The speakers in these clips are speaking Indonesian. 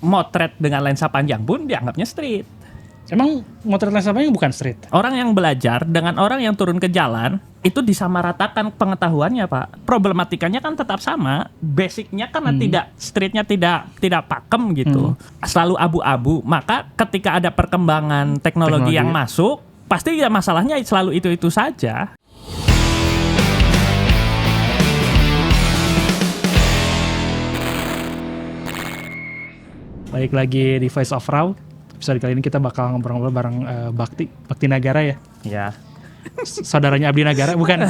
motret dengan lensa panjang pun dianggapnya street. Emang motret lensa panjang bukan street? Orang yang belajar dengan orang yang turun ke jalan itu disamaratakan pengetahuannya, Pak. Problematikanya kan tetap sama. Basicnya kan tidak streetnya tidak pakem gitu. Selalu abu-abu. Maka ketika ada perkembangan teknologi yang masuk, pasti ya masalahnya selalu itu saja. Baik lagi di Voice of Raw. Episode kali ini kita bakal ngobrol-ngobrol bareng Bakti Nagara ya. Ya. Saudaranya Abdi Nagara, bukan.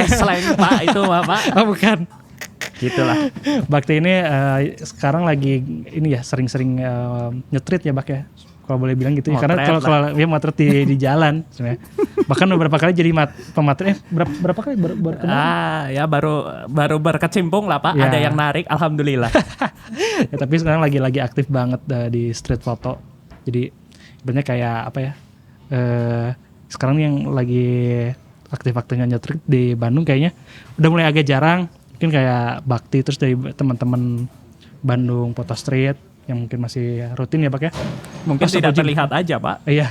Selain Pak itu Pak. Oh, bukan. Gitulah. Bakti ini sekarang lagi ini ya sering-sering nyetrit ya Bak ya. Kalau boleh bilang gitu ya. Karena kalau dia motret di jalan sebenarnya. Bahkan beberapa kali jadi pemotret berapa kali berkembang? Ya baru berkecimpung lah Pak. Ya. Ada yang narik, alhamdulillah. Ya, tapi sekarang lagi aktif banget di street photo. Jadi sebenarnya kayak apa ya? Sekarang yang lagi aktif-aktifnya nyetrit di Bandung kayaknya udah mulai agak jarang. Mungkin kayak Bakti terus dari teman-teman Bandung Photo Street yang mungkin masih rutin ya Pak ya. Mungkin tidak terlihat aja Pak. Iya.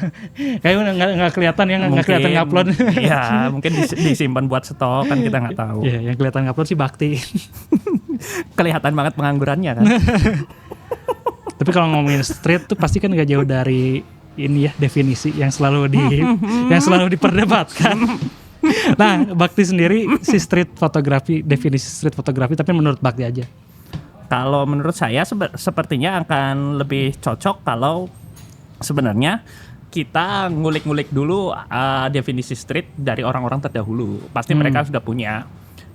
Kayaknya nggak kelihatan ya, nggak kelihatan ngupload. Iya, mungkin disimpan buat stok kan kita nggak tahu. Iya, yang kelihatan ngupload sih Bakti. Kelihatan banget penganggurannya kan. Tapi kalau ngomongin street tuh pasti kan nggak jauh dari ini ya definisi yang selalu diperdebatkan. Nah, Bakti sendiri si street fotografi, definisi street fotografi tapi menurut Bakti aja. Kalau menurut saya sepertinya akan lebih cocok kalau sebenarnya kita ngulik-ngulik dulu definisi street dari orang-orang terdahulu. Pasti mereka sudah punya.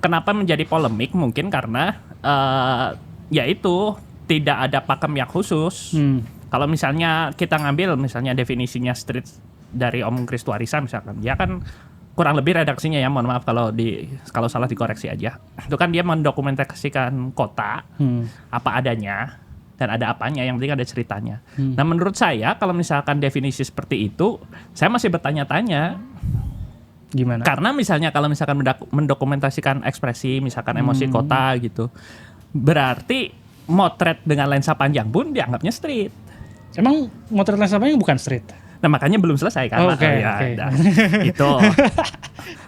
Kenapa menjadi polemik? Mungkin karena yaitu tidak ada pakem yang khusus. Kalau misalnya kita ngambil misalnya definisinya street dari Om Kristuarisa misalkan, dia kan kurang lebih redaksinya ya, mohon maaf kalau salah dikoreksi aja. Itu kan dia mendokumentasikan kota apa adanya dan ada apanya, yang penting ada ceritanya. Nah menurut saya kalau misalkan definisi seperti itu, saya masih bertanya-tanya. Gimana? Karena misalnya kalau misalkan mendokumentasikan ekspresi, misalkan emosi kota gitu, berarti motret dengan lensa panjang pun dianggapnya street. Emang motret lensa panjang bukan street? Nah makanya belum selesai kan. Okay. Itu.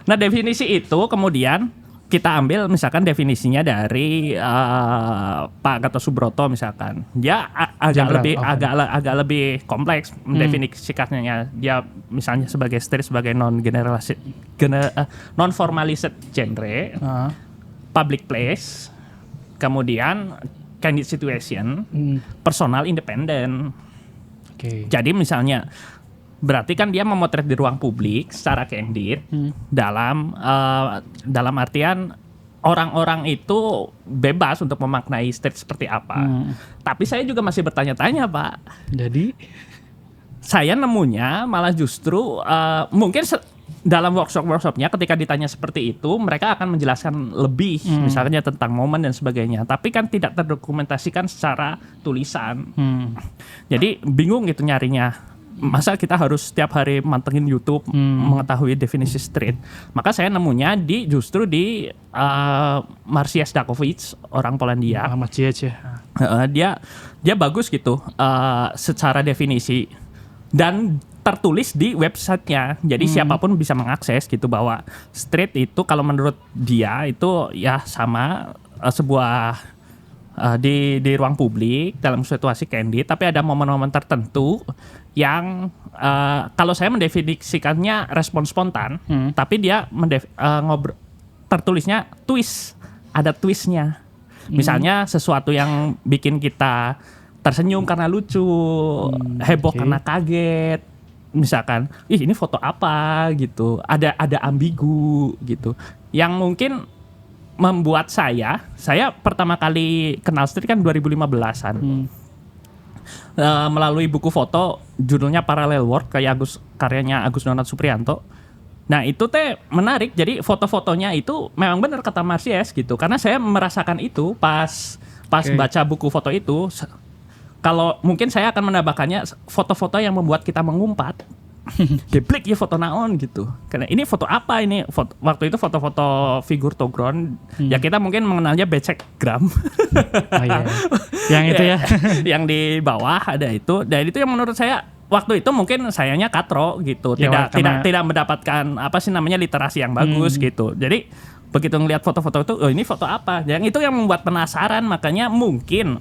Nah definisi itu kemudian kita ambil misalkan definisinya dari Pak Gatot Subroto misalkan. Dia agak lebih kompleks mendefinisikannya. Dia misalnya sebagai street sebagai non formalized genre, public place, kemudian candid situation, personal independent. Okay. Jadi misalnya berarti kan dia memotret di ruang publik secara candid dalam artian orang-orang itu bebas untuk memaknai street seperti apa. Tapi saya juga masih bertanya-tanya Pak. Jadi saya nemunya malah justru mungkin dalam workshopnya ketika ditanya seperti itu mereka akan menjelaskan lebih misalnya tentang momen dan sebagainya. Tapi kan tidak terdokumentasikan secara tulisan. Jadi bingung gitu nyarinya. Masa kita harus setiap hari mantengin YouTube mengetahui definisi street. Maka saya nemunya justru di Marcin Zdakowicz, orang Polandia. Maciej ya. Dia bagus gitu secara definisi dan tertulis di websitenya. Jadi siapapun bisa mengakses gitu bahwa street itu kalau menurut dia itu ya sama sebuah di ruang publik dalam situasi candid, tapi ada momen-momen tertentu yang kalau saya mendefinisikannya respon spontan, tapi dia tertulisnya twist, ada twistnya. Misalnya sesuatu yang bikin kita tersenyum karena lucu, heboh karena kaget. Misalkan, ini foto apa gitu, ada ambigu gitu, yang mungkin membuat saya pertama kali kenal street kan 2015-an. Melalui buku foto judulnya Parallel World karyanya Agus Donat Supriyanto. Nah itu menarik, jadi foto-fotonya itu memang benar kata Marsies gitu, karena saya merasakan itu pas baca buku foto itu. Kalau mungkin saya akan menambahkannya foto-foto yang membuat kita mengumpat. Geblik ya foto naon gitu. Karena ini foto apa ini? Waktu itu foto-foto figur Togron. Ya kita mungkin mengenalnya becek gram. Oh iya. Yang itu ya. Yang di bawah ada itu. Dan itu yang menurut saya waktu itu mungkin sayangnya katro gitu. Ya, Tidak mendapatkan apa sih namanya literasi yang bagus gitu. Jadi begitu ngelihat foto-foto itu, oh ini foto apa? Yang itu yang membuat penasaran. Makanya mungkin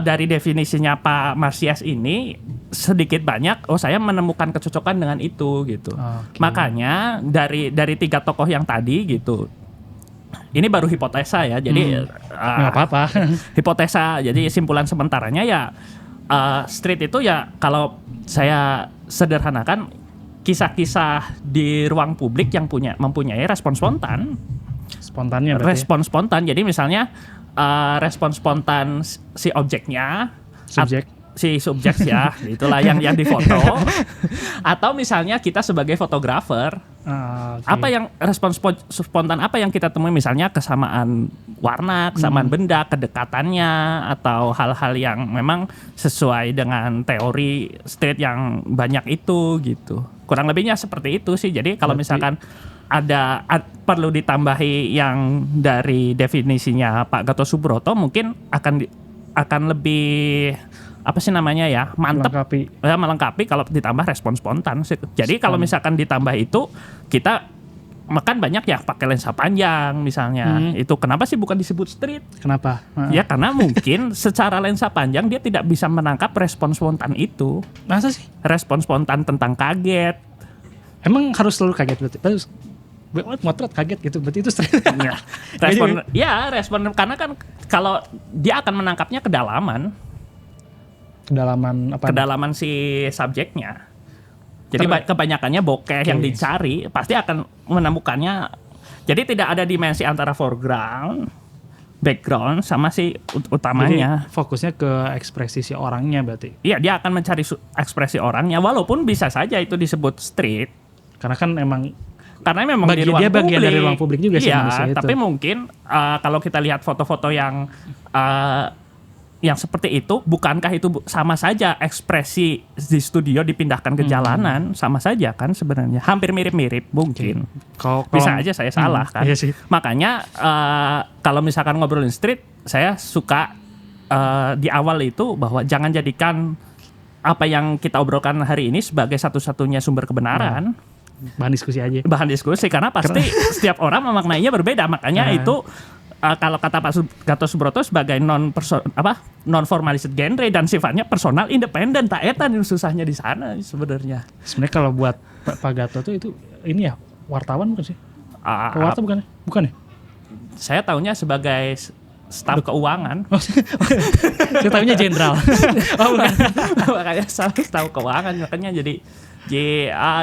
dari definisinya Pak Marsias ini sedikit banyak saya menemukan kecocokan dengan itu gitu. Okay. Makanya dari 3 tokoh yang tadi gitu. Ini baru hipotesa ya. Jadi nggak apa-apa. hipotesa. Jadi simpulan sementaranya ya street itu ya kalau saya sederhanakan kisah-kisah di ruang publik yang mempunyai respon spontan. Spontannya berarti. Respon spontan. Jadi misalnya respon spontan si objeknya, si subjek ya, itulah yang difoto. Atau misalnya kita sebagai fotografer, Okay. apa yang respon spontan apa yang kita temui, misalnya kesamaan warna, kesamaan benda, kedekatannya, atau hal-hal yang memang sesuai dengan teori street yang banyak itu gitu. Kurang lebihnya seperti itu sih. Jadi kalau misalkan ada perlu ditambahi yang dari definisinya Pak Gatot Subroto, mungkin akan lebih apa sih namanya ya, mantep melengkapi kalau ditambah respon spontan. Jadi kalau misalkan ditambah itu, kita makan banyak ya pakai lensa panjang misalnya. Itu kenapa sih bukan disebut street? Kenapa? Ya karena mungkin secara lensa panjang dia tidak bisa menangkap respon spontan itu. Masa sih? Respon spontan tentang kaget. Emang harus selalu kaget berarti? Motret kaget gitu, berarti itu street. respon karena kan kalau dia akan menangkapnya kedalaman apa? Kedalaman si subjeknya. Jadi kebanyakannya bokeh yang dicari pasti akan menemukannya. Jadi tidak ada dimensi antara foreground, background sama si utamanya. Jadi fokusnya ke ekspresi si orangnya berarti. Iya, dia akan mencari ekspresi orangnya, walaupun bisa saja itu disebut street. Karena memang di ruang dia publik. Bagian dari ruang publik juga sih manusia itu. Tapi mungkin kalau kita lihat foto-foto yang seperti itu, bukankah itu sama saja ekspresi di studio dipindahkan ke jalanan? Sama saja kan sebenarnya, hampir mirip-mirip mungkin. Bisa aja saya salah kan. Iya sih. Makanya kalau misalkan ngobrolin street, saya suka di awal itu bahwa jangan jadikan apa yang kita obrolkan hari ini sebagai satu-satunya sumber kebenaran. Bahan diskusi karena pasti setiap orang memaknainya berbeda. Makanya itu kalau kata Pak Gatot Subroto sebagai non formalistic genre dan sifatnya personal independen, tak etan yang susahnya di sana sebenarnya. Sebenarnya kalau buat Pak Gatot itu ini ya wartawan bukan sih? Pewarta bukan ya? Saya tahunya sebagai staf keuangan. Saya tahunya jenderal. Bukan. Makanya staf keuangan, makanya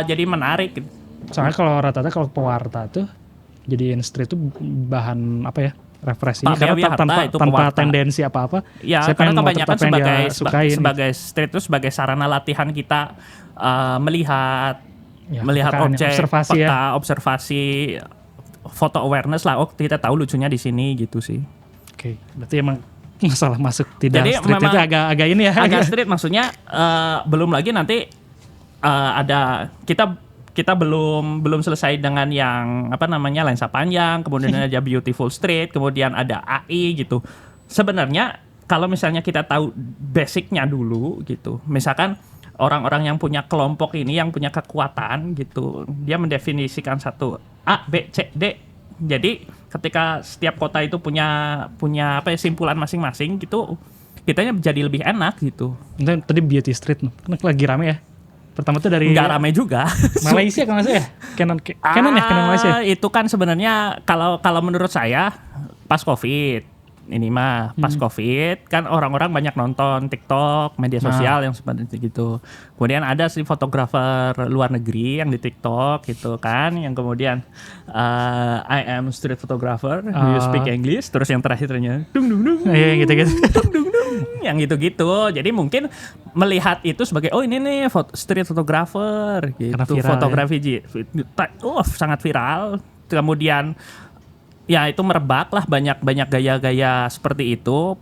jadi menarik. Soalnya kalau rata-rata kalau pewarta tuh jadiin street itu bahan apa ya, referensinya karena tanpa tendensi apa-apa. Ya, karena kebanyakan sebagai street itu sebagai sarana latihan kita melihat objek, observasi, foto awareness lah. Oh, kita tahu lucunya di sini gitu sih. Oke, berarti emang masalah masuk tidak jadi street itu agak ini ya. Agak street maksudnya belum lagi nanti ada kita belum selesai dengan yang lensa panjang, kemudian ada beautiful street, kemudian ada AI gitu. Sebenarnya kalau misalnya kita tahu basicnya dulu gitu, misalkan orang-orang yang punya kelompok ini yang punya kekuatan gitu, dia mendefinisikan satu A, B, C, D. Jadi ketika setiap kota itu punya simpulan masing-masing gitu, kitanya jadi lebih enak gitu. Tadi beauty street, kan lagi rame ya. Pertama tuh dari nggak ramai juga. Malaysia kan ya? Canon Malaysia. Itu kan sebenarnya kalau menurut saya pas Covid ini mah pas Covid kan orang-orang banyak nonton TikTok, media sosial yang seperti itu. Kemudian ada si fotografer luar negeri yang di TikTok gitu kan, yang kemudian I am street photographer, do you speak English? Terus yang terakhirnya dung dung dung. Iya gitu-gitu. Dung dung dung. Yang gitu-gitu. Jadi mungkin melihat itu sebagai oh ini nih street photographer gitu. Fotografi sangat viral. Kemudian ya itu merebak lah, banyak gaya-gaya seperti itu,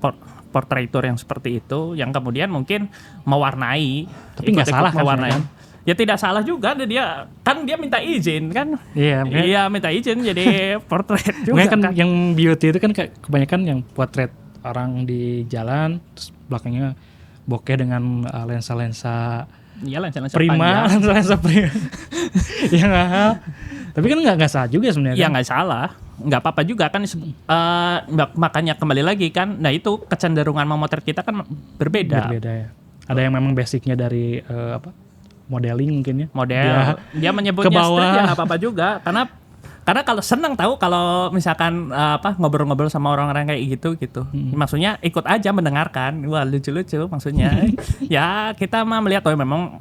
portraitur yang seperti itu, yang kemudian mungkin mewarnai. Tapi nggak salah kan? Ya tidak salah juga dia kan dia minta izin kan. Iya, Iya minta izin jadi portrait juga makanya kan kan. yang beauty itu kan kayak kebanyakan yang potret orang di jalan, terus belakangnya bokeh dengan lensa-lensa Iya lensa-lensa prima, panjang. lensa prima. Ya nggak. Tapi kan nggak salah juga sebenarnya. Ya Kan? nggak salah, nggak apa-apa juga kan. Makanya kembali lagi kan. Nah itu kecenderungan memotret kita kan berbeda. Berbeda ya. Ada yang memang basicnya dari modeling mungkin ya. Model dia menyebutnya ke bawah. street ya nggak apa-apa juga karena kalau senang tahu kalau misalkan ngobrol-ngobrol sama orang-orang kayak gitu maksudnya ikut aja mendengarkan, wah lucu-lucu maksudnya. Ya kita mah melihat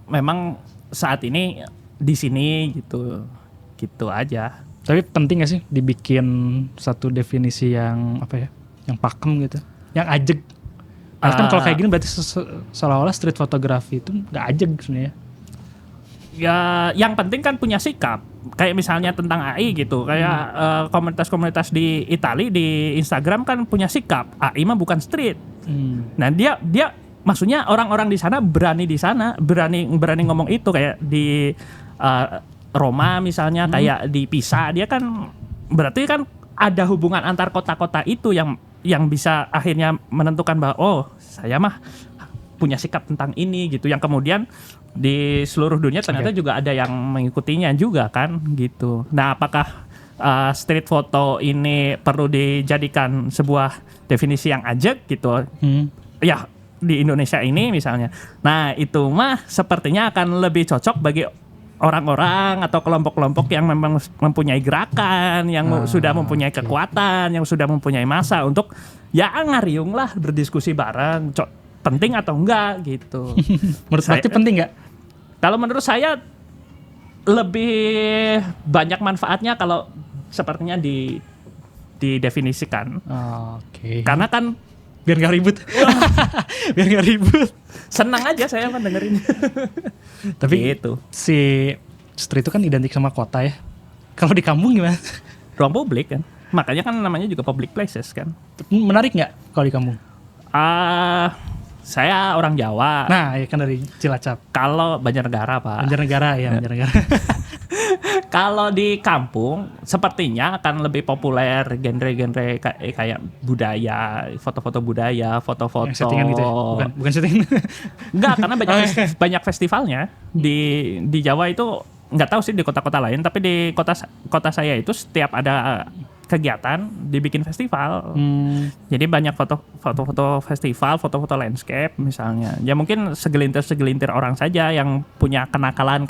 memang saat ini di sini gitu aja. Tapi penting gak sih dibikin satu definisi yang apa ya, yang pakem gitu, yang ajeg. Karena kan kalau kayak gini berarti seolah-olah street photography itu nggak ajeg sebenarnya. Ya yang penting kan punya sikap. Kayak misalnya tentang AI gitu, kayak komunitas-komunitas di Itali di Instagram kan punya sikap. AI mah bukan street. Nah dia maksudnya orang-orang di sana berani ngomong itu kayak di Roma misalnya, kayak di Pisa dia kan berarti kan ada hubungan antar kota-kota itu yang bisa akhirnya menentukan bahwa oh saya mah punya sikap tentang ini gitu, yang kemudian di seluruh dunia ternyata juga ada yang mengikutinya juga kan gitu. Nah apakah street photo ini perlu dijadikan sebuah definisi yang ajak gitu ya di Indonesia ini misalnya. Nah itu mah sepertinya akan lebih cocok bagi orang-orang atau kelompok-kelompok yang memang mempunyai gerakan, yang sudah mempunyai kekuatan, yang sudah mempunyai massa untuk ya ngariung lah, berdiskusi bareng, penting atau enggak gitu. Menurut Bakti penting nggak? Kalau menurut saya lebih banyak manfaatnya kalau sepertinya didefinisikan. Oke. Karena kan Biar nggak ribut. Biar nggak ribut. senang aja saya dengerin. Tapi gitu. si street itu kan identik sama kota ya. Kalau di kampung gimana? Ruang publik kan. Makanya kan namanya juga public places kan. Menarik nggak kalau di kampung? Saya orang Jawa. Nah, ya kan dari Cilacap. Kalau Banjarnegara, Pak. Banjarnegara ya, Banjarnegara. Kalau di kampung sepertinya akan lebih populer genre-genre kayak budaya, foto-foto budaya, foto-foto. Yang settingan gitu ya? Bukan settingan. Enggak, karena banyak festivalnya di Jawa itu, nggak tahu sih di kota-kota lain, tapi di kota saya itu setiap ada kegiatan dibikin festival. Jadi banyak foto-foto festival, foto-foto landscape misalnya. Ya mungkin segelintir orang saja yang punya kenakalan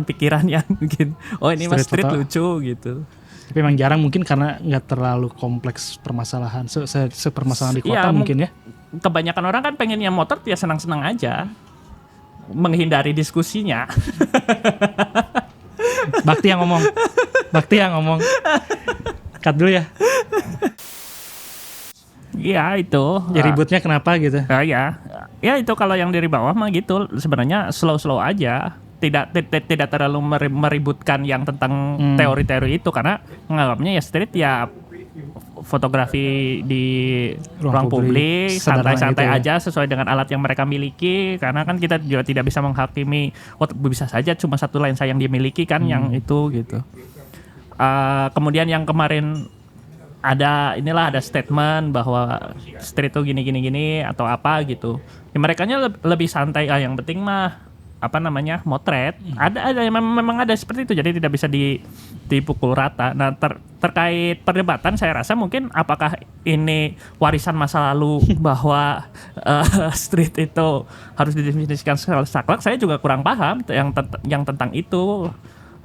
pikiran yang mungkin oh ini mas street lucu gitu. Tapi memang jarang mungkin karena nggak terlalu kompleks permasalahan sepermasalahan di kota mungkin ya. Kebanyakan orang kan pengennya motor ya senang-senang aja, menghindari diskusinya. Bakti yang ngomong. Cut dulu ya. Iya itu. Ya ributnya kenapa gitu? Ya itu kalau yang dari bawah mah gitu sebenarnya slow aja. Tidak terlalu meributkan yang tentang teori-teori itu, karena menganggapnya ya street ya fotografi di ruang publik santai-santai gitu ya. aja sesuai dengan alat yang mereka miliki, karena kan kita juga tidak bisa menghakimi bisa saja cuma satu lensa yang dimiliki kan yang itu gitu. Kemudian yang kemarin ada statement bahwa street itu gini atau apa gitu. Ya, merekanya lebih santai, yang penting mah motret. Ada memang ada seperti itu, jadi tidak bisa dipukul rata. Nah terkait perdebatan saya rasa mungkin apakah ini warisan masa lalu bahwa street itu harus didefinisikan saklek, saya juga kurang paham yang tentang itu.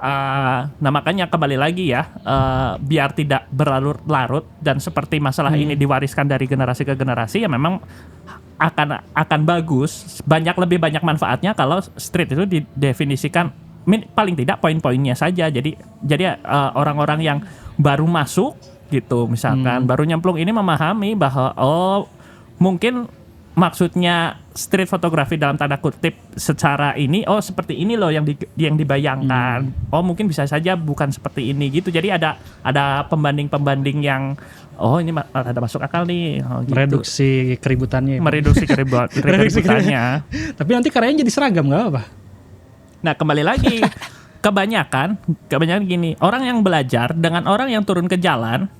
Nah makanya kembali lagi ya, biar tidak berlarut-larut dan seperti masalah ini diwariskan dari generasi ke generasi, ya memang akan bagus, lebih banyak manfaatnya kalau street itu didefinisikan paling tidak poin-poinnya saja. Jadi orang-orang yang baru masuk gitu misalkan, baru nyemplung ini memahami bahwa mungkin maksudnya street fotografi dalam tanda kutip secara ini, seperti ini loh yang dibayangkan. Mungkin bisa saja bukan seperti ini gitu. Jadi ada pembanding yang ini ada masuk akal nih. Gitu. Mereduksi keributannya. Mereduksi keributannya. Tapi nanti karyanya jadi seragam nggak apa? Nah, kembali lagi kebanyakan gini, orang yang belajar dengan orang yang turun ke jalan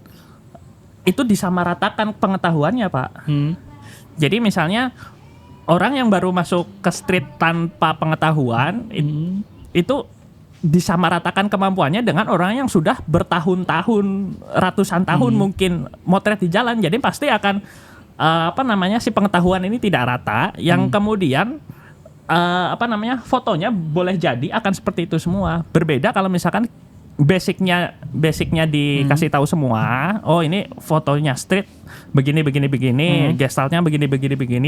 itu disamaratakan pengetahuannya, Pak. Jadi misalnya orang yang baru masuk ke street tanpa pengetahuan itu disamaratakan kemampuannya dengan orang yang sudah bertahun-tahun, ratusan tahun mungkin motret di jalan. Jadi pasti akan si pengetahuan ini tidak rata, yang kemudian fotonya boleh jadi akan seperti itu semua. Berbeda kalau misalkan basicnya dikasih tahu semua. Oh, ini fotonya street begini, gestaltnya begini,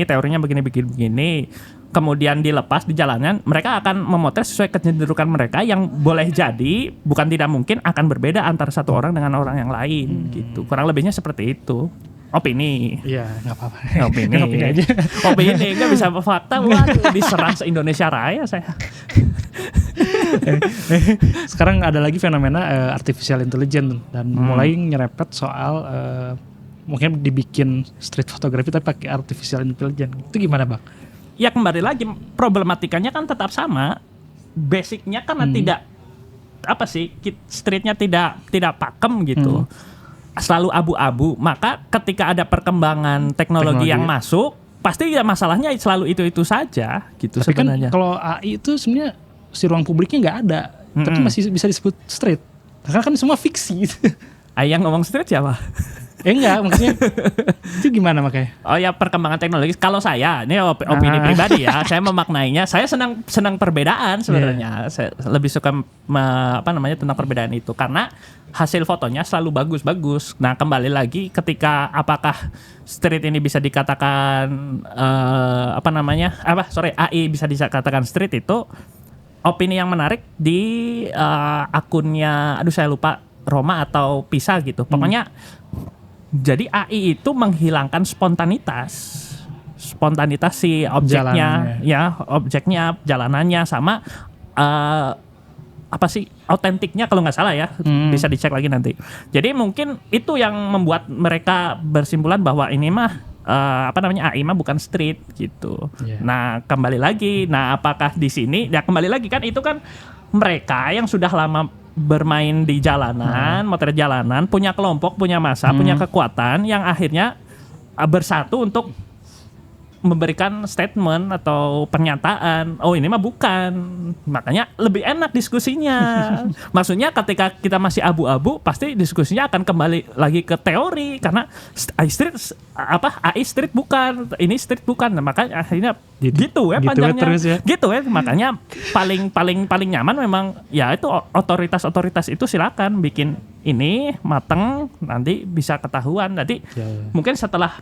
teorinya begini. Kemudian dilepas di jalanan, mereka akan memotret sesuai kecenderungan mereka yang boleh jadi, bukan tidak mungkin akan berbeda antara satu orang dengan orang yang lain gitu. Kurang lebihnya seperti itu. Opini. Iya, nggak apa-apa. Opini. Opini aja. Opini, nggak bisa fakta. Waduh, diserang se-Indonesia Raya saya. Sekarang ada lagi fenomena artificial intelligence dan mulai nyerempet soal mungkin dibikin street photography tapi pakai artificial intelligence. Itu gimana, Bang? Ya kembali lagi, problematikanya kan tetap sama. Basicnya kan tidak streetnya tidak pakem gitu. Selalu abu-abu. Maka ketika ada perkembangan teknologi yang masuk, pasti ya masalahnya selalu itu saja gitu. Tapi sebenarnya. Kan kalau AI itu sebenarnya si ruang publiknya nggak ada, tapi masih bisa disebut street. Karena kan semua fiksi. Yang ngomong street siapa? Enggak, maksudnya itu gimana makanya? Oh ya, perkembangan teknologi. Kalau saya, ini opini pribadi ya, saya memaknainya, saya senang perbedaan sebenarnya. Saya lebih suka tentang perbedaan itu karena hasil fotonya selalu bagus-bagus. Nah, kembali lagi ketika apakah street ini bisa dikatakan AI bisa dikatakan street, itu opini yang menarik di akunnya, saya lupa, Roma atau Pisa gitu. Pokoknya jadi AI itu menghilangkan spontanitas si objeknya, objeknya, jalanannya, sama autentiknya kalau nggak salah ya, bisa dicek lagi nanti. Jadi mungkin itu yang membuat mereka bersimpulan bahwa ini mah AI mah bukan street gitu. Nah, kembali lagi, apakah di sini ya kembali lagi kan itu kan mereka yang sudah lama bermain di jalanan, motret jalanan, punya kelompok, punya massa, punya kekuatan yang akhirnya bersatu untuk memberikan statement atau pernyataan. Oh, ini mah bukan. Makanya lebih enak diskusinya. Maksudnya ketika kita masih abu-abu, pasti diskusinya akan kembali lagi ke teori karena AI street bukan, ini street bukan. Nah, makanya akhirnya gitu ya panjangnya. Gitu ya. Makanya paling nyaman memang ya itu otoritas itu silakan bikin ini mateng, nanti bisa ketahuan. Nanti mungkin setelah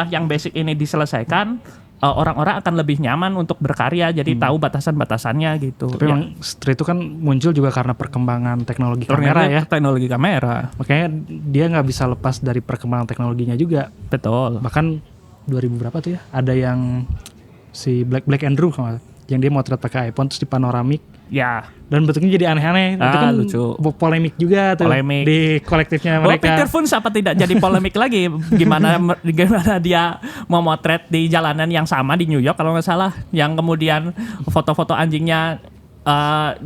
yang basic ini diselesaikan, orang-orang akan lebih nyaman untuk berkarya, jadi tahu batasan-batasannya gitu. Tapi memang street itu kan muncul juga karena perkembangan teknologi kamera ya. Teknologi kamera. Makanya dia nggak bisa lepas dari perkembangan teknologinya juga. Betul. Bahkan 2000 berapa tuh ya? Ada yang si Black Andrew yang dia motret pakai iPhone terus di panoramik. Ya. Dan bentuknya jadi aneh-aneh. Itu kan lucu. Polemik juga tuh di kolektifnya mereka. Peter Funz apa tidak jadi polemik lagi? Gimana dia mau motret di jalanan yang sama di New York kalau nggak salah, yang kemudian foto-foto anjingnya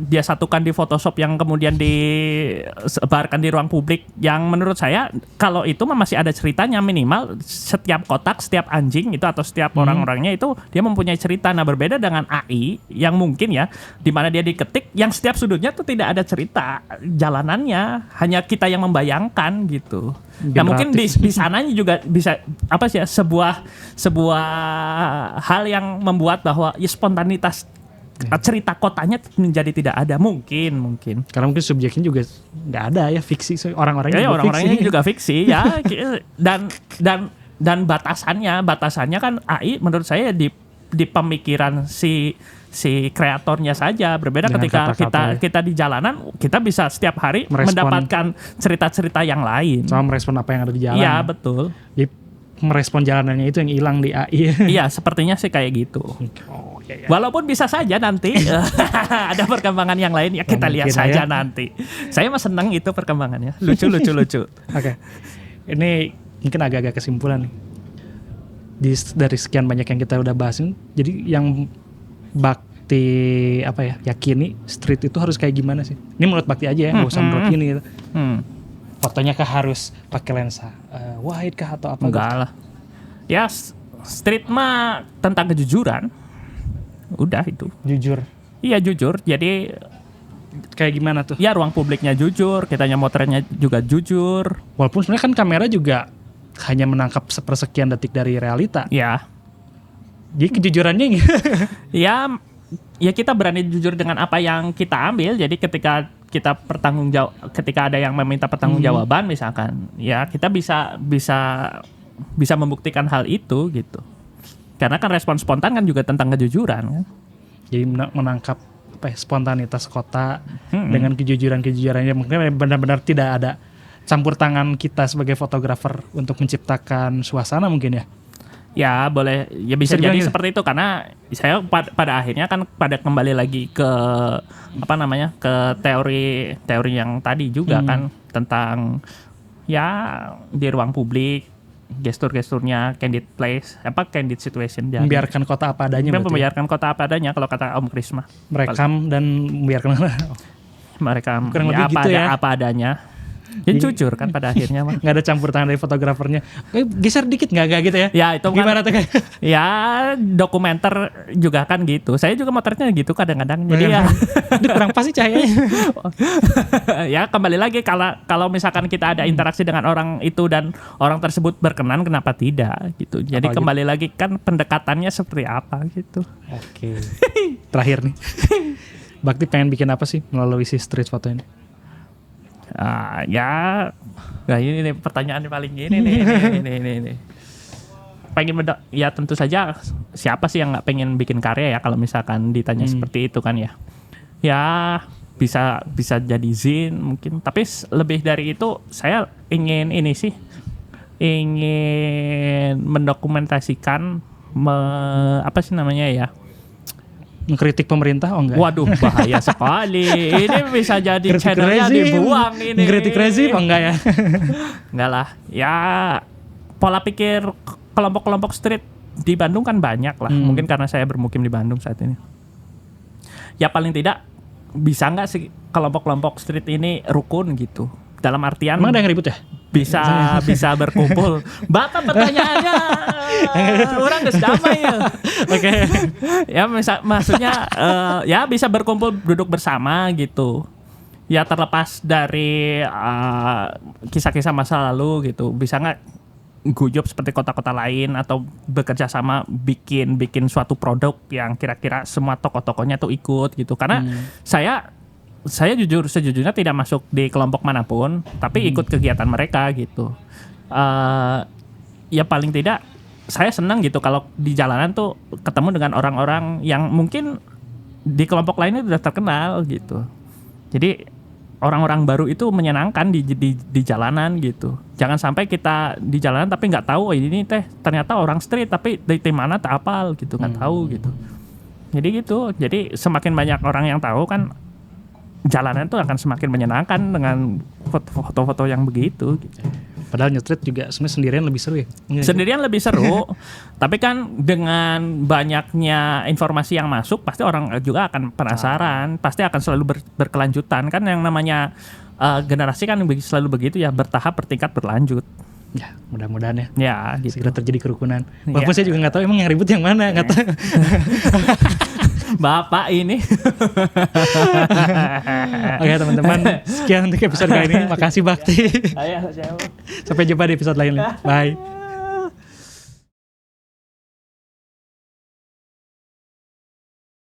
dia satukan di Photoshop yang kemudian disebarkan di ruang publik, yang menurut saya kalau itu masih ada ceritanya, minimal setiap kotak, setiap anjing itu atau setiap orang-orangnya itu dia mempunyai cerita. Nah, berbeda dengan AI yang mungkin ya di mana dia diketik yang setiap sudutnya tuh tidak ada cerita jalanannya, hanya kita yang membayangkan gitu. Nah, mungkin di sananya juga bisa sebuah hal yang membuat bahwa ya spontanitas cerita kotanya menjadi tidak ada, mungkin karena mungkin subjeknya juga nggak ada ya, fiksi orang-orangnya juga fiksi ya. dan batasannya kan AI menurut saya di pemikiran si kreatornya saja. Berbeda dengan ketika kita di jalanan, kita bisa setiap hari mendapatkan cerita-cerita yang lain sama merespon apa yang ada di jalan. Iya, betul. Jadi merespon jalanannya itu yang hilang di AI. Iya, sepertinya sih kayak gitu. Ya. Walaupun bisa saja nanti ada perkembangan yang lain ya, kita lihat saja nanti. Saya mah senang itu perkembangannya. Lucu. Oke. Ini mungkin agak-agak kesimpulan nih. Dari sekian banyak yang kita udah bahasin, jadi yang Bakti yakini street itu harus kayak gimana sih? Ini menurut Bakti aja ya, nggak usah menurut ini gitu. Fotonya kah harus pakai lensa wide kah atau apa? Enggak lah. Ya street mah tentang kejujuran. Udah itu. Jujur. Iya jujur. Jadi Kayak gimana tuh? ya ruang publiknya jujur, kitanya motretnya juga jujur. Walaupun sebenarnya kan kamera juga hanya menangkap sepersekian detik dari realita. Ya. Jadi kejujurannya Ya kita berani jujur dengan apa yang kita ambil. Jadi ketika kita ketika ada yang meminta pertanggungjawaban misalkan, ya kita bisa membuktikan hal itu gitu. Karena kan respon spontan kan juga tentang kejujuran kan. Jadi menangkap spontanitas kota dengan kejujuran-kejujurannya. Mungkin benar-benar tidak ada campur tangan kita sebagai fotografer untuk menciptakan suasana mungkin ya. Ya boleh, ya bisa jadi gitu? seperti itu karena saya pada akhirnya kan kembali lagi ke ke teori yang tadi juga kan tentang ya di ruang publik gestur-gesturnya candid place candid situation dia Membiarkan kota apa adanya. membiarkan kota apa adanya kalau kata Om Krisma. Merekam dan membiarkan Mereka kurang lebih gitu ya. apa adanya. Ya jujur kan pada akhirnya mah. Nggak ada campur tangan dari fotografernya. Geser dikit nggak gitu ya? Ya itu kan, gimana tuh kayak? ya dokumenter juga kan gitu. Saya juga motretnya gitu kadang-kadang. Jadi ya Itu kurang pas sih cahayanya. ya kembali lagi kalau misalkan kita ada interaksi dengan orang itu dan orang tersebut berkenan, kenapa tidak gitu. Jadi kembali lagi kan pendekatannya seperti apa gitu. Oke. Terakhir nih. Bakti pengen bikin apa sih melalui si street foto ini? Ini nih pertanyaan paling ini nih. Ya tentu saja siapa sih yang nggak pengen bikin karya ya kalau misalkan ditanya seperti itu kan ya. Ya bisa jadi zine mungkin. Tapi lebih dari itu saya ingin mendokumentasikan Mengkritik pemerintah enggak? Waduh bahaya sekali. Ini bisa jadi channelnya dibuang ini. Mengkritik rezim enggak ya? Enggak lah. Ya pola pikir kelompok-kelompok street di Bandung kan banyak lah. Mungkin karena saya bermukim di Bandung saat ini. Ya paling tidak bisa nggak sih kelompok-kelompok street ini rukun gitu. Dalam artian emang ada yang ribut ya? Bisa berkumpul. Bapak pertanyaannya orang geus damai ya. Oke. Ya maksudnya ya bisa berkumpul duduk bersama gitu. Ya terlepas dari kisah-kisah masa lalu gitu. Bisa nggak guyup seperti kota-kota lain atau bekerja sama bikin suatu produk yang kira-kira semua tokoh-tokohnya tuh ikut gitu. Karena saya sejujurnya tidak masuk di kelompok manapun, tapi ikut kegiatan mereka gitu. Ya paling tidak saya senang gitu kalau di jalanan tuh ketemu dengan orang-orang yang mungkin di kelompok lainnya sudah terkenal gitu. Jadi orang-orang baru itu menyenangkan di jalanan gitu. Jangan sampai kita di jalanan tapi nggak tahu ini ternyata orang street tapi dari mana tak apal gitu, nggak tahu gitu. Jadi gitu. Jadi semakin banyak orang yang tahu kan jalanan tuh akan semakin menyenangkan dengan foto-foto yang begitu gitu. Padahal nyetrit juga sebenarnya sendirian lebih seru ya? Sendirian lebih seru, tapi kan dengan banyaknya informasi yang masuk pasti orang juga akan penasaran, pasti akan selalu berkelanjutan. Kan yang namanya generasi kan selalu begitu ya, bertahap, bertingkat, berlanjut. Ya mudah-mudahan ya. Ya gitu. Segera terjadi kerukunan. Walaupun saya juga nggak tahu emang yang ribut yang mana, nggak tahu. Bapak ini. Oke teman-teman, sekian untuk episode kali ini. Makasih Bakti. Sampai jumpa di episode lainnya. Bye.